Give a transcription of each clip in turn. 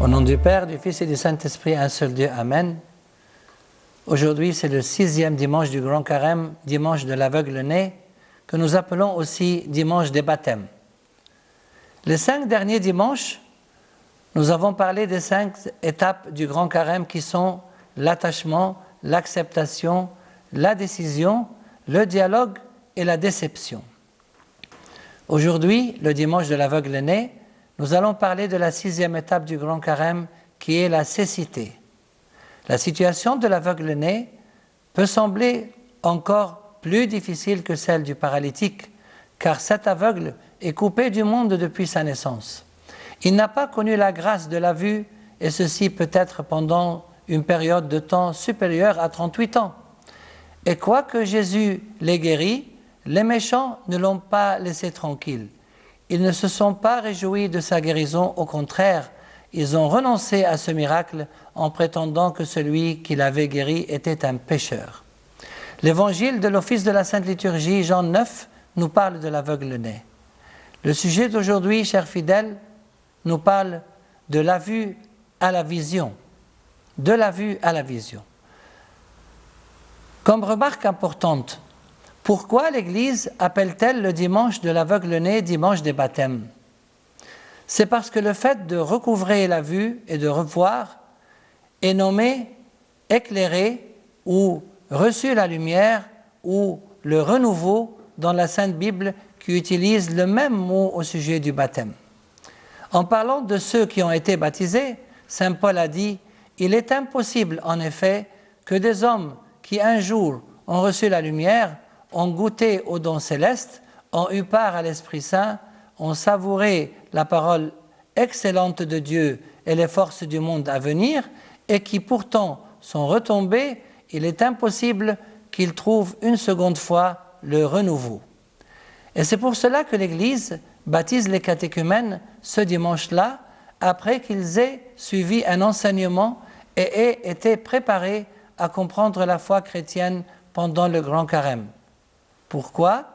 Au nom du Père, du Fils et du Saint-Esprit, un seul Dieu. Amen. Aujourd'hui, c'est le 6e dimanche du Grand Carême, dimanche de l'aveugle-né, que nous appelons aussi dimanche des baptêmes. Les 5 derniers dimanches, nous avons parlé des 5 étapes du Grand Carême qui sont l'attachement, l'acceptation, la décision, le dialogue et la déception. Aujourd'hui, le dimanche de l'aveugle-né, nous allons parler de la 6e étape du Grand Carême qui est la cécité. La situation de l'aveugle-né peut sembler encore plus difficile que celle du paralytique, car cet aveugle est coupé du monde depuis sa naissance. Il n'a pas connu la grâce de la vue, et ceci peut-être pendant une période de temps supérieure à 38 ans. Et quoique Jésus l'ait guéri, les méchants ne l'ont pas laissé tranquille. Ils ne se sont pas réjouis de sa guérison, au contraire, ils ont renoncé à ce miracle en prétendant que celui qui l'avait guéri était un pécheur. L'évangile de l'office de la Sainte Liturgie, Jean 9, nous parle de l'aveugle-né. Le sujet d'aujourd'hui, chers fidèles, nous parle de la vue à la vision. De la vue à la vision. Comme remarque importante, pourquoi l'Église appelle-t-elle le dimanche de l'aveugle-né dimanche des baptêmes? C'est parce que le fait de recouvrer la vue et de revoir est nommé éclairé ou reçu la lumière ou le renouveau dans la Sainte Bible qui utilise le même mot au sujet du baptême. En parlant de ceux qui ont été baptisés, Saint Paul a dit « Il est impossible en effet que des hommes qui un jour ont reçu la lumière, ont goûté aux dons célestes, ont eu part à l'Esprit Saint, ont savouré la parole excellente de Dieu et les forces du monde à venir, et qui pourtant sont retombés, il est impossible qu'ils trouvent une seconde fois le renouveau. » Et c'est pour cela que l'Église baptise les catéchumènes ce dimanche-là, après qu'ils aient suivi un enseignement et aient été préparés à comprendre la foi chrétienne pendant le Grand Carême. Pourquoi?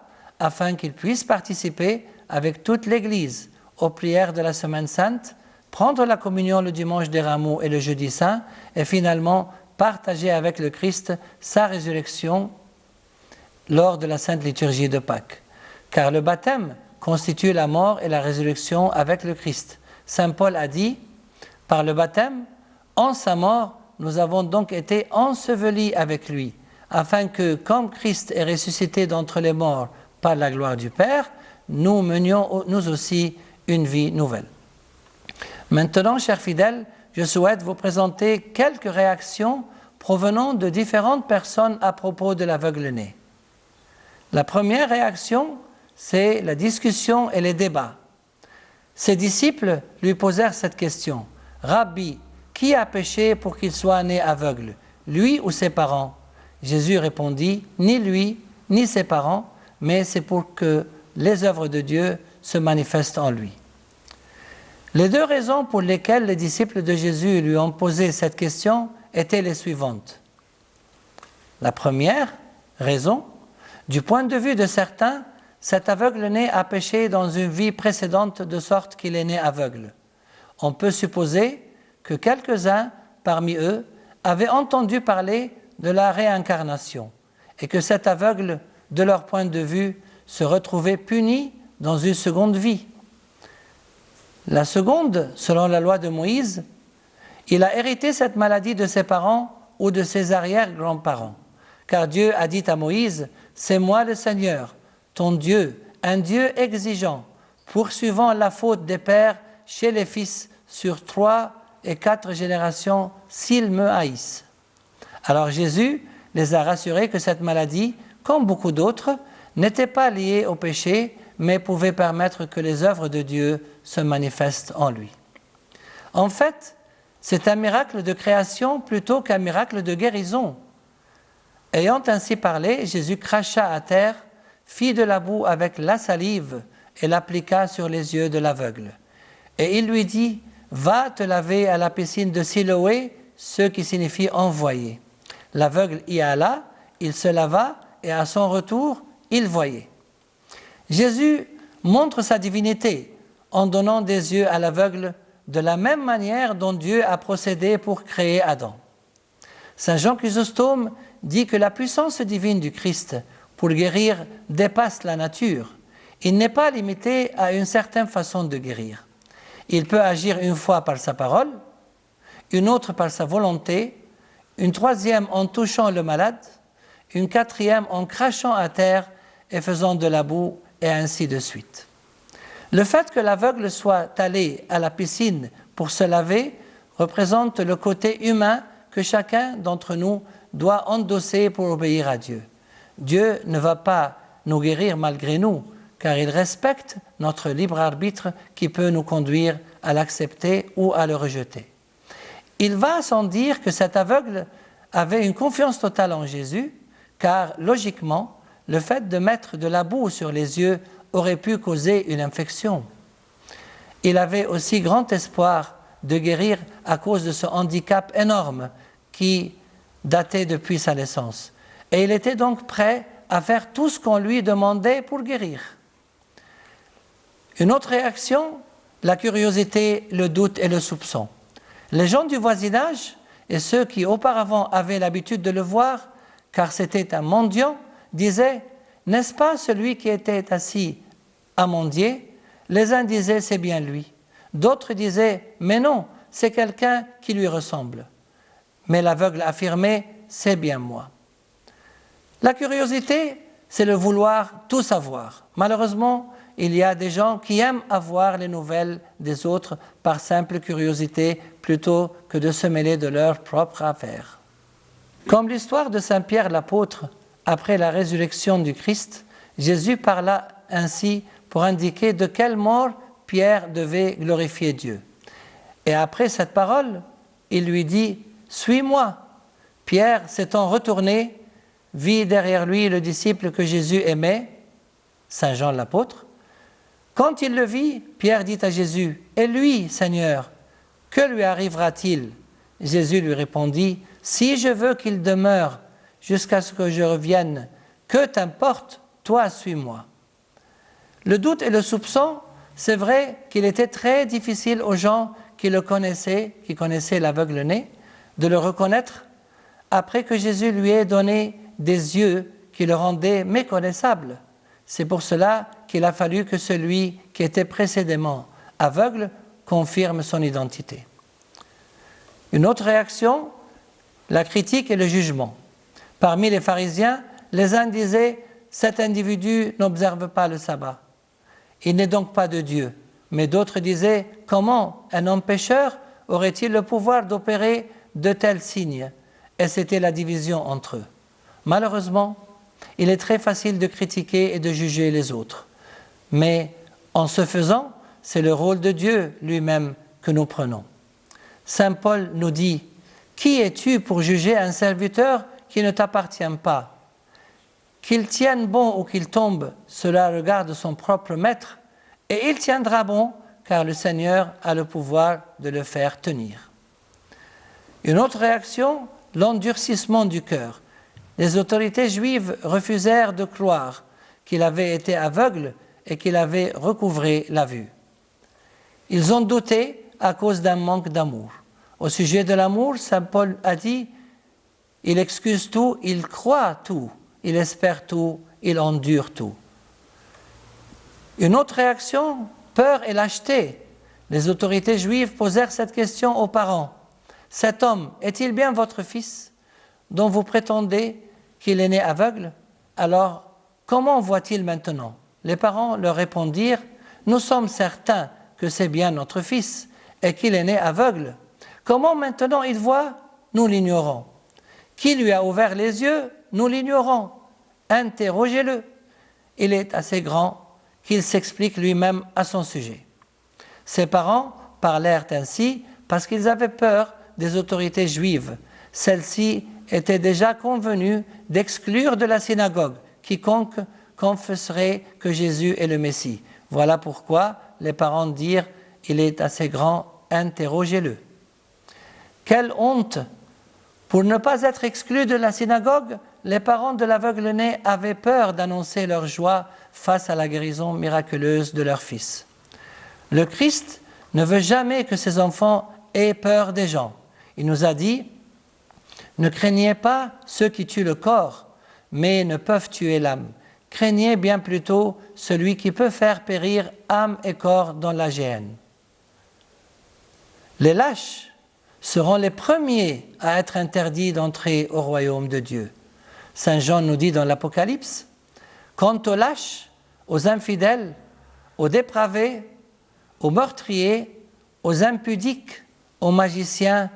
Afin qu'ils puissent participer avec toute l'Église aux prières de la Semaine Sainte, prendre la communion le dimanche des Rameaux et le jeudi saint, et finalement partager avec le Christ sa résurrection lors de la Sainte Liturgie de Pâques. Car le baptême constitue la mort et la résurrection avec le Christ. Saint Paul a dit, par le baptême, en sa mort, nous avons donc été ensevelis avec lui, afin que, comme Christ est ressuscité d'entre les morts par la gloire du Père, nous menions nous aussi une vie nouvelle. Maintenant, chers fidèles, je souhaite vous présenter quelques réactions provenant de différentes personnes à propos de l'aveugle-né. La première réaction, c'est la discussion et les débats. Ses disciples lui posèrent cette question. « Rabbi, qui a péché pour qu'il soit né aveugle, lui ou ses parents ?» Jésus répondit, « Ni lui, ni ses parents, mais c'est pour que les œuvres de Dieu se manifestent en lui. » Les 2 raisons pour lesquelles les disciples de Jésus lui ont posé cette question étaient les suivantes. La première raison, du point de vue de certains, cet aveugle-né a péché dans une vie précédente de sorte qu'il est né aveugle. On peut supposer que quelques-uns parmi eux avaient entendu parler de la réincarnation et que cet aveugle, de leur point de vue, se retrouvait puni dans une seconde vie. La seconde, selon la loi de Moïse, il a hérité cette maladie de ses parents ou de ses arrière-grands-parents. Car Dieu a dit à Moïse, « C'est moi le Seigneur, ton Dieu, un Dieu exigeant, poursuivant la faute des pères chez les fils sur 3 et 4 générations s'ils me haïssent. » Alors Jésus les a rassurés que cette maladie, comme beaucoup d'autres, n'était pas liée au péché, mais pouvait permettre que les œuvres de Dieu se manifestent en lui. En fait, c'est un miracle de création plutôt qu'un miracle de guérison. Ayant ainsi parlé, Jésus cracha à terre, fit de la boue avec la salive et l'appliqua sur les yeux de l'aveugle. Et il lui dit, « Va te laver à la piscine de Siloé », ce qui signifie « envoyer ». L'aveugle y alla, il se lava et à son retour, il voyait. Jésus montre sa divinité en donnant des yeux à l'aveugle de la même manière dont Dieu a procédé pour créer Adam. Saint Jean Chrysostome dit que la puissance divine du Christ pour guérir dépasse la nature. Il n'est pas limité à une certaine façon de guérir. Il peut agir une fois par sa parole, une autre par sa volonté, une troisième en touchant le malade, une quatrième en crachant à terre et faisant de la boue, et ainsi de suite. Le fait que l'aveugle soit allé à la piscine pour se laver représente le côté humain que chacun d'entre nous doit endosser pour obéir à Dieu. Dieu ne va pas nous guérir malgré nous, car il respecte notre libre arbitre qui peut nous conduire à l'accepter ou à le rejeter. Il va sans dire que cet aveugle avait une confiance totale en Jésus, car logiquement, le fait de mettre de la boue sur les yeux aurait pu causer une infection. Il avait aussi grand espoir de guérir à cause de ce handicap énorme qui datait depuis sa naissance. Et il était donc prêt à faire tout ce qu'on lui demandait pour guérir. Une autre réaction, la curiosité, le doute et le soupçon. Les gens du voisinage et ceux qui auparavant avaient l'habitude de le voir, car c'était un mendiant, disaient « N'est-ce pas celui qui était assis à mendier ?» Les uns disaient « C'est bien lui ». D'autres disaient « Mais non, c'est quelqu'un qui lui ressemble ». Mais l'aveugle affirmait « C'est bien moi ». La curiosité, c'est le vouloir tout savoir. Malheureusement, il y a des gens qui aiment avoir les nouvelles des autres par simple curiosité plutôt que de se mêler de leurs propres affaires. Comme l'histoire de Saint Pierre l'apôtre, après la résurrection du Christ, Jésus parla ainsi pour indiquer de quelle mort Pierre devait glorifier Dieu. Et après cette parole, il lui dit « Suis-moi ». Pierre, s'étant retourné, vit derrière lui le disciple que Jésus aimait, Saint Jean l'apôtre. Quand il le vit, Pierre dit à Jésus « Et lui, Seigneur, que lui arrivera-t-il » Jésus lui répondit « Si je veux qu'il demeure jusqu'à ce que je revienne, que t'importe, toi suis-moi. » Le doute et le soupçon, c'est vrai qu'il était très difficile aux gens qui le connaissaient, qui connaissaient l'aveugle-né, de le reconnaître après que Jésus lui ait donné des yeux qui le rendaient méconnaissable. C'est pour cela qu'il a fallu que celui qui était précédemment aveugle confirme son identité. Une autre réaction, la critique et le jugement. Parmi les pharisiens, les uns disaient « Cet individu n'observe pas le sabbat. Il n'est donc pas de Dieu. » Mais d'autres disaient « Comment un homme pécheur aurait-il le pouvoir d'opérer de tels signes ?» Et c'était la division entre eux. Malheureusement, il est très facile de critiquer et de juger les autres. Mais en ce faisant, c'est le rôle de Dieu lui-même que nous prenons. Saint Paul nous dit « Qui es-tu pour juger un serviteur qui ne t'appartient pas ? Qu'il tienne bon ou qu'il tombe, cela regarde son propre maître, et il tiendra bon, car le Seigneur a le pouvoir de le faire tenir. » Une autre réaction, l'endurcissement du cœur. Les autorités juives refusèrent de croire qu'il avait été aveugle et qu'il avait recouvré la vue. Ils ont douté à cause d'un manque d'amour. Au sujet de l'amour, saint Paul a dit « Il excuse tout, il croit tout, il espère tout, il endure tout. » Une autre réaction, peur et lâcheté. Les autorités juives posèrent cette question aux parents. « Cet homme, est-il bien votre fils, dont vous prétendez qu'il est né aveugle? Alors, comment voit-il maintenant ?» Les parents leur répondirent « Nous sommes certains que c'est bien notre fils et qu'il est né aveugle. Comment maintenant il voit? Nous l'ignorons. Qui lui a ouvert les yeux? Nous l'ignorons. Interrogez-le. Il est assez grand qu'il s'explique lui-même à son sujet. » Ses parents parlèrent ainsi parce qu'ils avaient peur des autorités juives. Celles-ci étaient déjà convenues d'exclure de la synagogue quiconque confesserait que Jésus est le Messie. Voilà pourquoi les parents dirent « Il est assez grand, interrogez-le. » Quelle honte! Pour ne pas être exclus de la synagogue, les parents de l'aveugle-né avaient peur d'annoncer leur joie face à la guérison miraculeuse de leur fils. Le Christ ne veut jamais que ses enfants aient peur des gens. Il nous a dit, ne craignez pas ceux qui tuent le corps, mais ne peuvent tuer l'âme. Craignez bien plutôt celui qui peut faire périr âme et corps dans la géhenne. Les lâches seront les premiers à être interdits d'entrer au royaume de Dieu. Saint Jean nous dit dans l'Apocalypse, quant aux lâches, aux infidèles, aux dépravés, aux meurtriers, aux impudiques, aux magiciens,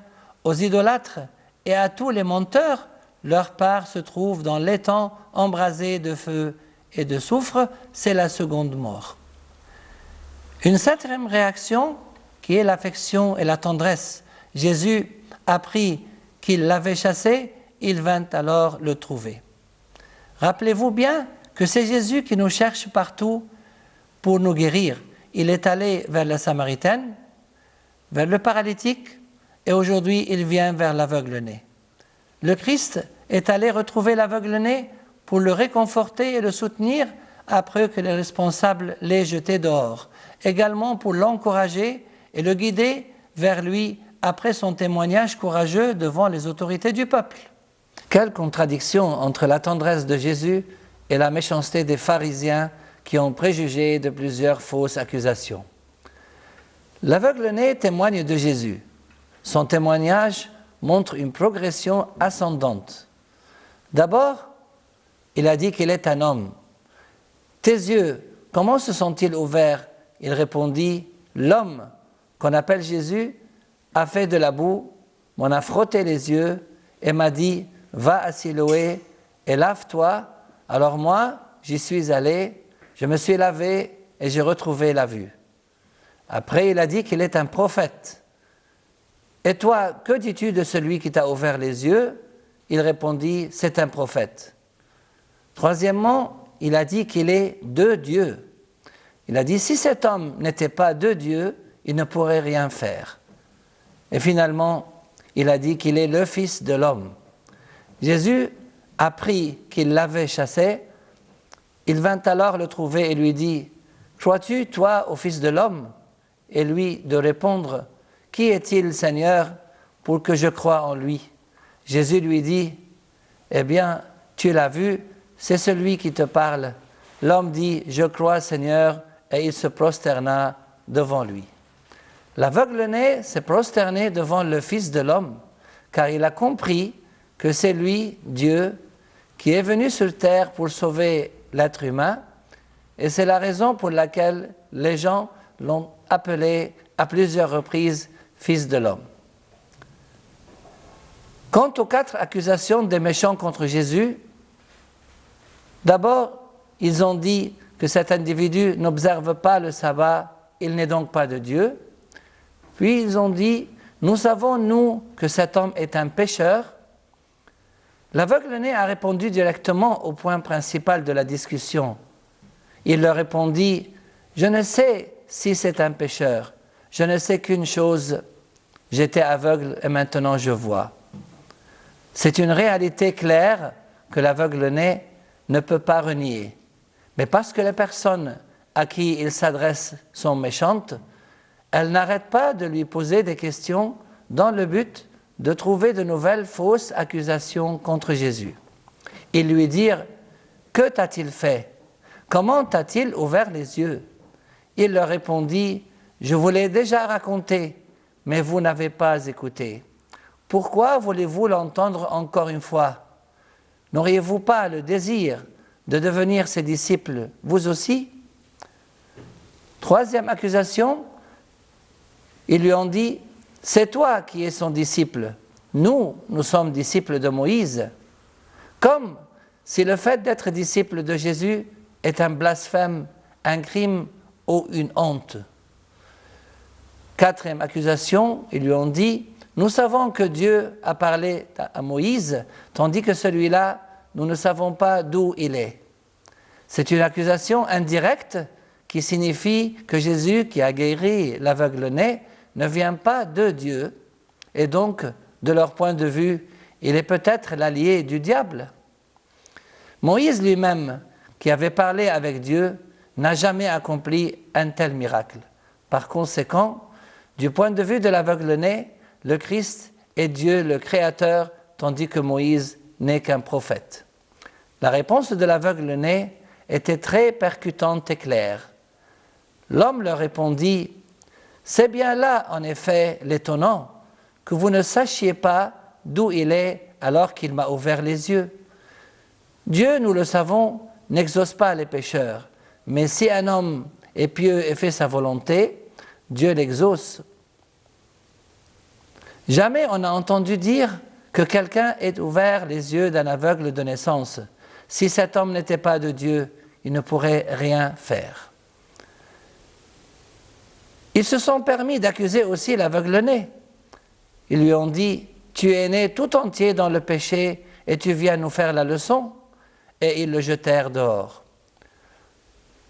aux idolâtres et à tous les menteurs, leur part se trouve dans l'étang embrasé de feu et de soufre, c'est la seconde mort. Une septième réaction, qui est l'affection et la tendresse. Jésus apprit qu'il l'avait chassé, il vint alors le trouver. Rappelez-vous bien que c'est Jésus qui nous cherche partout pour nous guérir. Il est allé vers la Samaritaine, vers le paralytique, et aujourd'hui il vient vers l'aveugle-né. Le Christ est allé retrouver l'aveugle-né pour le réconforter et le soutenir après que les responsables l'aient jeté dehors. Également pour l'encourager et le guider vers lui après son témoignage courageux devant les autorités du peuple. Quelle contradiction entre la tendresse de Jésus et la méchanceté des pharisiens qui ont préjugé de plusieurs fausses accusations. L'aveugle-né témoigne de Jésus. Son témoignage montre une progression ascendante. D'abord, il a dit qu'il est un homme. « Tes yeux, comment se sont-ils ouverts ?» Il répondit, « L'homme, qu'on appelle Jésus, a fait de la boue, m'en a frotté les yeux et m'a dit, « Va à Siloé et lave-toi. » Alors moi, j'y suis allé, je me suis lavé et j'ai retrouvé la vue. Après, il a dit qu'il est un prophète. « Et toi, que dis-tu de celui qui t'a ouvert les yeux ?» Il répondit, « C'est un prophète. » Troisièmement, il a dit qu'il est de Dieu. Il a dit, si cet homme n'était pas de Dieu, il ne pourrait rien faire. Et finalement, il a dit qu'il est le Fils de l'homme. Jésus apprit qu'il l'avait chassé. Il vint alors le trouver et lui dit, « Crois-tu, toi, au Fils de l'homme » Et lui de répondre, « Qui est-il, Seigneur, pour que je croie en lui ?» Jésus lui dit, « Eh bien, tu l'as vu, c'est celui qui te parle. » L'homme dit, « Je crois, Seigneur » et il se prosterna devant lui. L'aveugle-né s'est prosterné devant le Fils de l'homme, car il a compris que c'est lui, Dieu, qui est venu sur terre pour sauver l'être humain, et c'est la raison pour laquelle les gens l'ont appelé à plusieurs reprises Fils de l'homme. Quant aux 4 accusations des méchants contre Jésus, d'abord, ils ont dit que cet individu n'observe pas le sabbat, il n'est donc pas de Dieu. Puis ils ont dit, nous savons, nous, que cet homme est un pécheur. L'aveugle-né a répondu directement au point principal de la discussion. Il leur répondit, je ne sais si c'est un pécheur, je ne sais qu'une chose, j'étais aveugle et maintenant je vois. C'est une réalité claire que l'aveugle-né ne peut pas renier. Mais parce que les personnes à qui il s'adresse sont méchantes, elles n'arrêtent pas de lui poser des questions dans le but de trouver de nouvelles fausses accusations contre Jésus. Ils lui dirent, « Que t'a-t-il fait? Comment t'a-t-il ouvert les yeux ?» Il leur répondit, « Je vous l'ai déjà raconté, mais vous n'avez pas écouté. Pourquoi voulez-vous l'entendre encore une fois? N'auriez-vous pas le désir de devenir ses disciples, vous aussi ?» Troisième accusation, ils lui ont dit, « C'est toi qui es son disciple, nous sommes disciples de Moïse. » Comme si le fait d'être disciple de Jésus est un blasphème, un crime ou une honte. Quatrième accusation, ils lui ont dit, « Nous savons que Dieu a parlé à Moïse, tandis que celui-là, nous ne savons pas d'où il est. » C'est une accusation indirecte qui signifie que Jésus, qui a guéri l'aveugle-né, ne vient pas de Dieu, et donc, de leur point de vue, il est peut-être l'allié du diable. Moïse lui-même, qui avait parlé avec Dieu, n'a jamais accompli un tel miracle. Par conséquent, Du point de vue de l'aveugle-né, le Christ est Dieu le Créateur, tandis que Moïse n'est qu'un prophète. La réponse de l'aveugle-né était très percutante et claire. L'homme leur répondit, « C'est bien là, en effet, l'étonnant, que vous ne sachiez pas d'où il est alors qu'il m'a ouvert les yeux. Dieu, nous le savons, n'exauce pas les pécheurs, mais si un homme est pieux et fait sa volonté, Dieu l'exauce. Jamais on n'a entendu dire que quelqu'un ait ouvert les yeux d'un aveugle de naissance. Si cet homme n'était pas de Dieu, il ne pourrait rien faire. » Ils se sont permis d'accuser aussi l'aveugle-né. Ils lui ont dit, « Tu es né tout entier dans le péché et tu viens nous faire la leçon ?» Et ils le jetèrent dehors.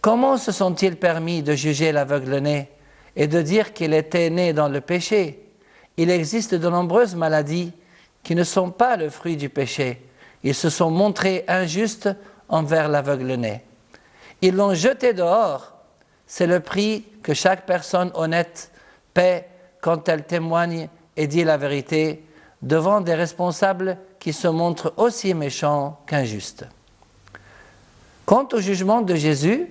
Comment se sont-ils permis de juger l'aveugle-né et de dire qu'il était né dans le péché? Il existe de nombreuses maladies qui ne sont pas le fruit du péché. Ils se sont montrés injustes envers l'aveugle-né. Ils l'ont jeté dehors. C'est le prix que chaque personne honnête paie quand elle témoigne et dit la vérité devant des responsables qui se montrent aussi méchants qu'injustes. Quant au jugement de Jésus,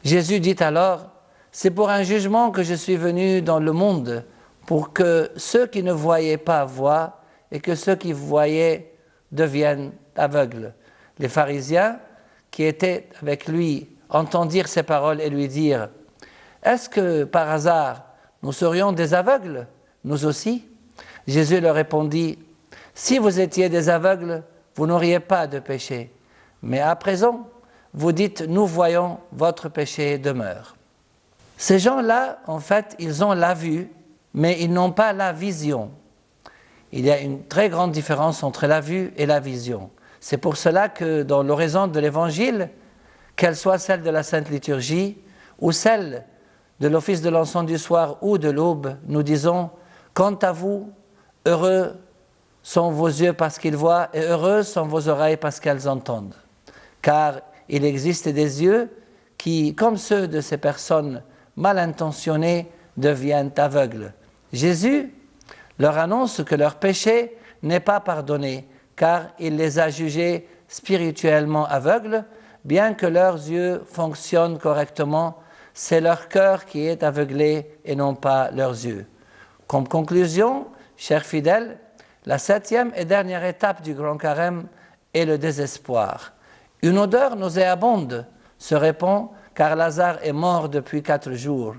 Jésus dit alors, « C'est pour un jugement que je suis venu dans le monde, pour que ceux qui ne voyaient pas voient et que ceux qui voyaient deviennent aveugles. » Les pharisiens qui étaient avec lui entendirent ces paroles et lui dirent, « Est-ce que par hasard nous serions des aveugles, nous aussi ?» Jésus leur répondit, « Si vous étiez des aveugles, vous n'auriez pas de péché. Mais à présent, vous dites, nous voyons, votre péché demeure. » Ces gens-là, en fait, ils ont la vue, mais ils n'ont pas la vision. Il y a une très grande différence entre la vue et la vision. C'est pour cela que dans l'oraison de l'Évangile, qu'elle soit celle de la Sainte Liturgie ou celle de l'office de l'encens du soir ou de l'aube, nous disons « Quant à vous, heureux sont vos yeux parce qu'ils voient et heureuses sont vos oreilles parce qu'elles entendent. » Car il existe des yeux qui, comme ceux de ces personnes mal intentionnées, deviennent aveugles. Jésus leur annonce que leur péché n'est pas pardonné, car il les a jugés spirituellement aveugles, bien que leurs yeux fonctionnent correctement, c'est leur cœur qui est aveuglé et non pas leurs yeux. Comme conclusion, chers fidèles, la 7e et dernière étape du Grand Carême est le désespoir. Une odeur nauséabonde se répand car Lazare est mort depuis 4 jours,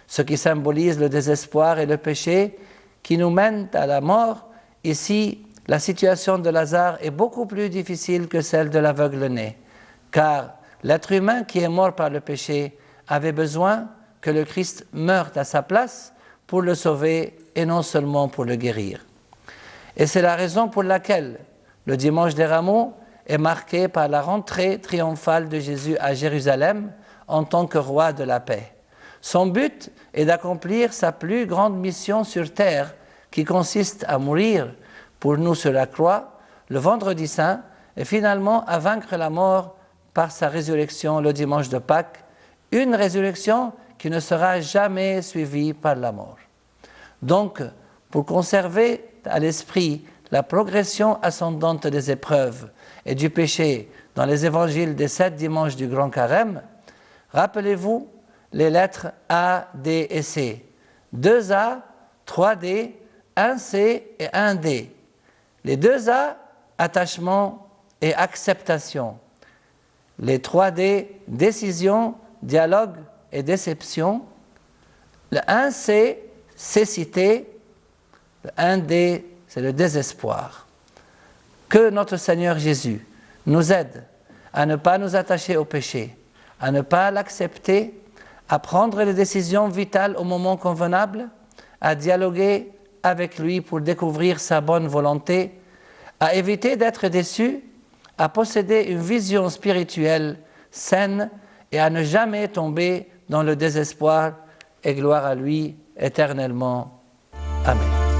ce qui symbolise le désespoir et le péché qui nous mènent à la mort. Ici, la situation de Lazare est beaucoup plus difficile que celle de l'aveugle-né, car l'être humain qui est mort par le péché avait besoin que le Christ meure à sa place pour le sauver et non seulement pour le guérir. Et c'est la raison pour laquelle le dimanche des Rameaux est marqué par la rentrée triomphale de Jésus à Jérusalem en tant que roi de la paix. Son but est d'accomplir sa plus grande mission sur terre qui consiste à mourir pour nous sur la croix le vendredi saint et finalement à vaincre la mort par sa résurrection le dimanche de Pâques, une résurrection qui ne sera jamais suivie par la mort. Donc, pour conserver à l'esprit la progression ascendante des épreuves et du péché dans les évangiles des 7 dimanches du Grand Carême, rappelez-vous les lettres A, D et C. 2A, 3D, 1C et 1D. Les 2A, attachement et acceptation. Les 3D, décision, dialogue et déception. Le 1C, cécité. Le 1D, c'est le désespoir. Que notre Seigneur Jésus nous aide à ne pas nous attacher au péché, à ne pas l'accepter, à prendre les décisions vitales au moment convenable, à dialoguer avec lui pour découvrir sa bonne volonté, à éviter d'être déçu, à posséder une vision spirituelle saine et à ne jamais tomber dans le désespoir, et gloire à lui éternellement. Amen.